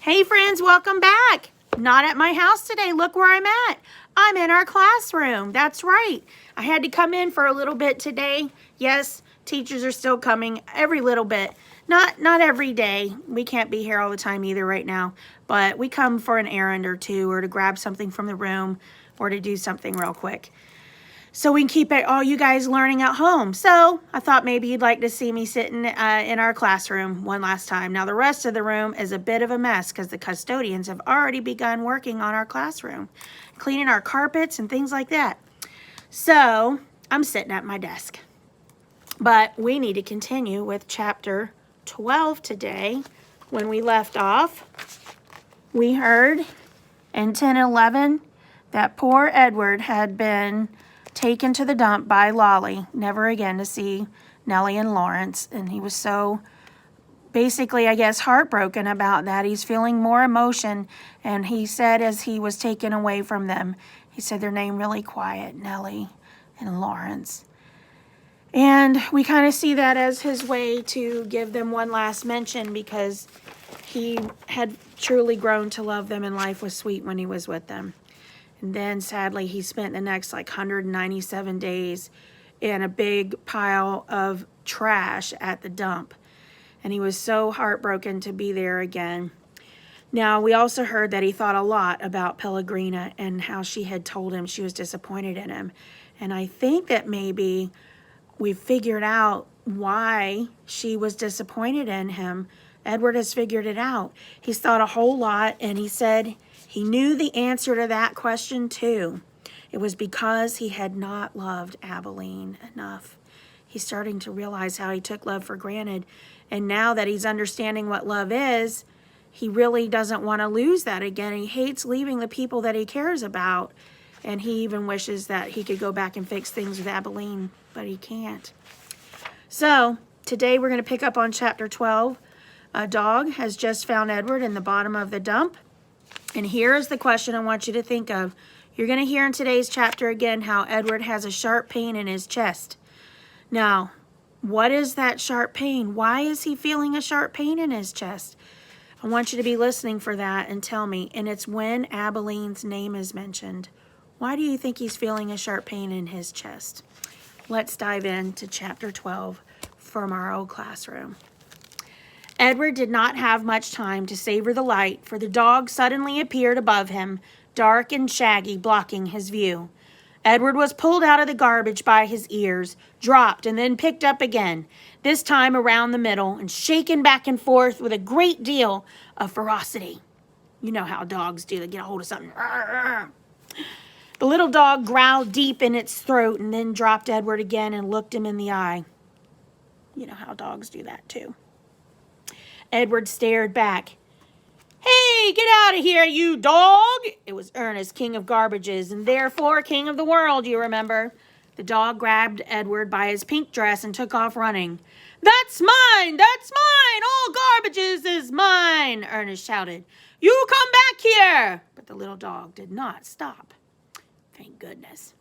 Hey friends, welcome back. Not at my house today. Look where I'm at. I'm in our classroom. That's right. I had to come in for a little bit today. Yes, teachers are still coming every little bit. Not every day. We can't be here all the time either right now. But we come for an errand or two, or to grab something from the room, or to do something real quick, so we can keep all you guys learning at home. So I thought maybe you'd like to see me sitting in our classroom one last time. Now the rest of the room is a bit of a mess because the custodians have already begun working on our classroom, cleaning our carpets and things like that. So I'm sitting at my desk. But we need to continue with chapter 12 today. When we left off, we heard in 10 and 11 that poor Edward had been taken to the dump by Lolly, never again to see Nellie and Lawrence. And he was so basically, I guess, heartbroken about that. He's feeling more emotion. And he said as he was taken away from them, he said their name really quiet, Nellie and Lawrence. And we kind of see that as his way to give them one last mention, because he had truly grown to love them and life was sweet when he was with them. And then sadly, he spent the next 197 days in a big pile of trash at the dump. And he was so heartbroken to be there again. Now, we also heard that he thought a lot about Pellegrina and how she had told him she was disappointed in him. And I think that maybe we figured out why she was disappointed in him. Edward has figured it out. He's thought a whole lot, and he said he knew the answer to that question too. It was because he had not loved Abilene enough. He's starting to realize how he took love for granted. And now that he's understanding what love is, he really doesn't want to lose that again. He hates leaving the people that he cares about. And he even wishes that he could go back and fix things with Abilene, but he can't. So today we're going to pick up on chapter 12. A dog has just found Edward in the bottom of the dump. And here is the question I want you to think of. You're going to hear in today's chapter again how Edward has a sharp pain in his chest. Now, what is that sharp pain? Why is he feeling a sharp pain in his chest? I want you to be listening for that and tell me. And it's when Abilene's name is mentioned. Why do you think he's feeling a sharp pain in his chest? Let's dive into chapter 12 from our old classroom. Edward did not have much time to savor the light, for the dog suddenly appeared above him, dark and shaggy, blocking his view. Edward was pulled out of the garbage by his ears, dropped, and then picked up again, this time around the middle, and shaken back and forth with a great deal of ferocity. You know how dogs do. They get a hold of something. The little dog growled deep in its throat and then dropped Edward again and looked him in the eye. You know how dogs do that too. Edward stared back. "Hey, get out of here, you dog!" It was Ernest, king of garbages, and therefore king of the world, you remember. The dog grabbed Edward by his pink dress and took off running. "That's mine! That's mine! All garbages is mine!" Ernest shouted. "You come back here!" But the little dog did not stop. Thank goodness.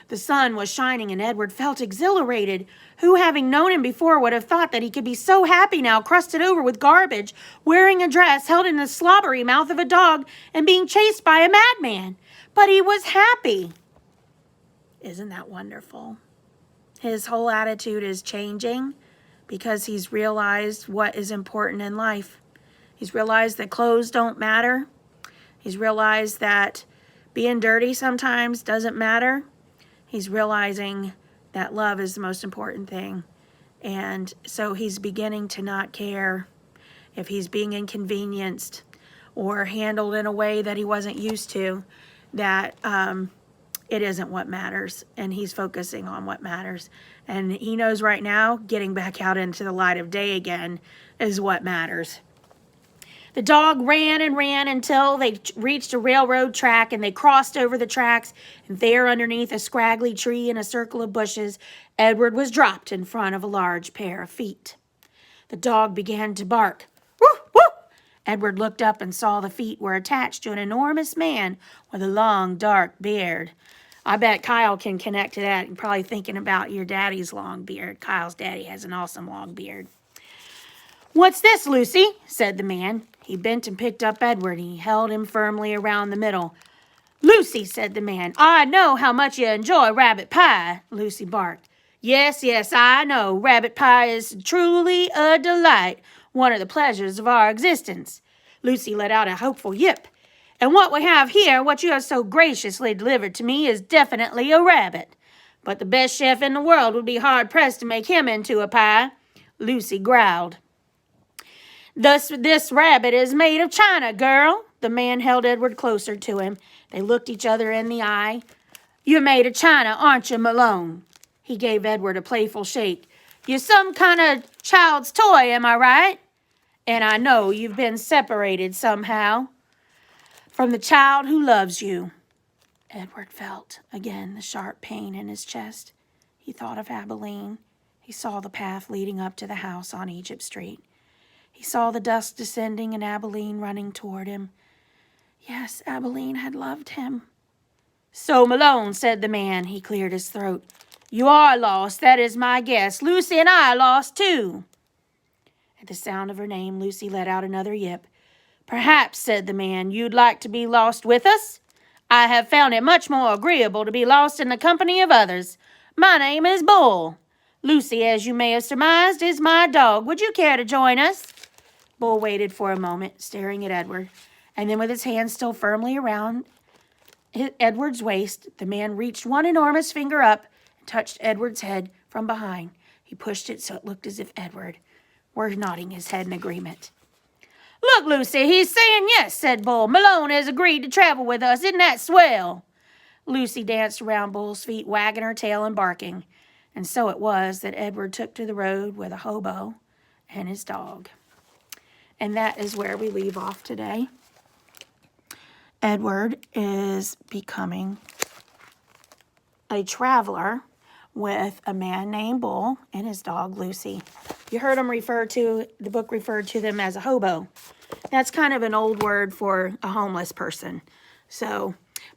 The sun was shining and Edward felt exhilarated. Who, having known him before, would have thought that he could be so happy now, crusted over with garbage, wearing a dress held in the slobbery mouth of a dog, and being chased by a madman? But he was happy. Isn't that wonderful? His whole attitude is changing because he's realized what is important in life. He's realized that clothes don't matter. He's realized that being dirty sometimes doesn't matter. He's realizing that love is the most important thing. And so he's beginning to not care if he's being inconvenienced or handled in a way that he wasn't used to, that it isn't what matters. And he's focusing on what matters. And he knows right now getting back out into the light of day again is what matters. The dog ran and ran until they reached a railroad track, and they crossed over the tracks, and there underneath a scraggly tree in a circle of bushes, Edward was dropped in front of a large pair of feet. The dog began to bark. "Woof, woof!" Edward looked up and saw the feet were attached to an enormous man with a long, dark beard. I bet Kyle can connect to that. You're probably thinking about your daddy's long beard. Kyle's daddy has an awesome long beard. "What's this, Lucy?" said the man. He bent and picked up Edward, and he held him firmly around the middle. "Lucy," said the man, "I know how much you enjoy rabbit pie," Lucy barked. "Yes, yes, I know. Rabbit pie is truly a delight, one of the pleasures of our existence." Lucy let out a hopeful yip. "And what we have here, what you have so graciously delivered to me, is definitely a rabbit. But the best chef in the world would be hard-pressed to make him into a pie," Lucy growled. This rabbit is made of china, girl." The man held Edward closer to him. They looked each other in the eye. "You're made of china, aren't you, Malone?" He gave Edward a playful shake. "You're some kind of child's toy, am I right? And I know you've been separated somehow from the child who loves you." Edward felt again the sharp pain in his chest. He thought of Abilene. He saw the path leading up to the house on Egypt Street. He saw the dust descending and Abilene running toward him. Yes, Abilene had loved him. "So, Malone," said the man. He cleared his throat. "You are lost, that is my guess. Lucy and I are lost, too." At the sound of her name, Lucy let out another yip. "Perhaps," said the man, "you'd like to be lost with us? I have found it much more agreeable to be lost in the company of others. My name is Bull. Lucy, as you may have surmised, is my dog. Would you care to join us?" Bull waited for a moment, staring at Edward, and then with his hand still firmly around Edward's waist, the man reached one enormous finger up and touched Edward's head from behind. He pushed it so it looked as if Edward were nodding his head in agreement. "Look, Lucy, he's saying yes," said Bull. "Malone has agreed to travel with us. Isn't that swell?" Lucy danced around Bull's feet, wagging her tail and barking. And so it was that Edward took to the road with a hobo and his dog. And that is where we leave off today. Edward is becoming a traveler with a man named Bull and his dog Lucy. You heard the book referred to them as a hobo. That's kind of an old word for a homeless person.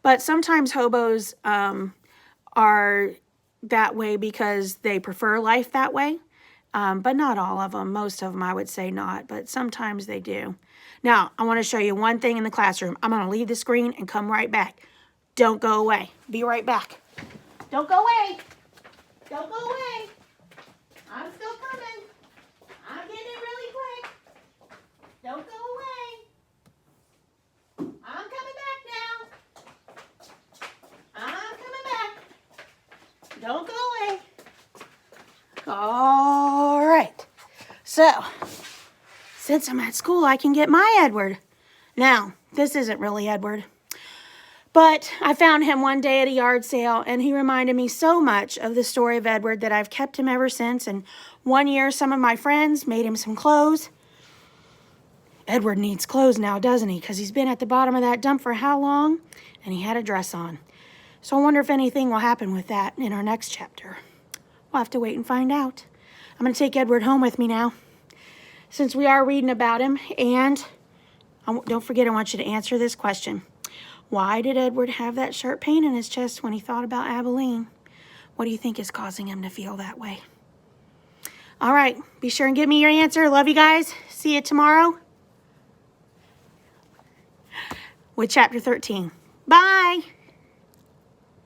But sometimes hobos are that way because they prefer life that way. But not all of them. Most of them, I would say not, but sometimes they do. Now, I want to show you one thing in the classroom. I'm going to leave the screen and come right back. Don't go away. Be right back. Don't go away. Don't go away. I'm still coming. I'm getting it really quick. Don't go away. I'm coming back now. I'm coming back. Don't go away. All right. So, since I'm at school, I can get my Edward. Now, this isn't really Edward, but I found him one day at a yard sale, and he reminded me so much of the story of Edward that I've kept him ever since. And one year, some of my friends made him some clothes. Edward needs clothes now, doesn't he? Because he's been at the bottom of that dump for how long? And he had a dress on. So I wonder if anything will happen with that in our next chapter. We'll have to wait and find out. I'm going to take Edward home with me now, since we are reading about him. And don't forget, I want you to answer this question. Why did Edward have that sharp pain in his chest when he thought about Abilene? What do you think is causing him to feel that way? All right, be sure and give me your answer. Love you guys. See you tomorrow with chapter 13. Bye.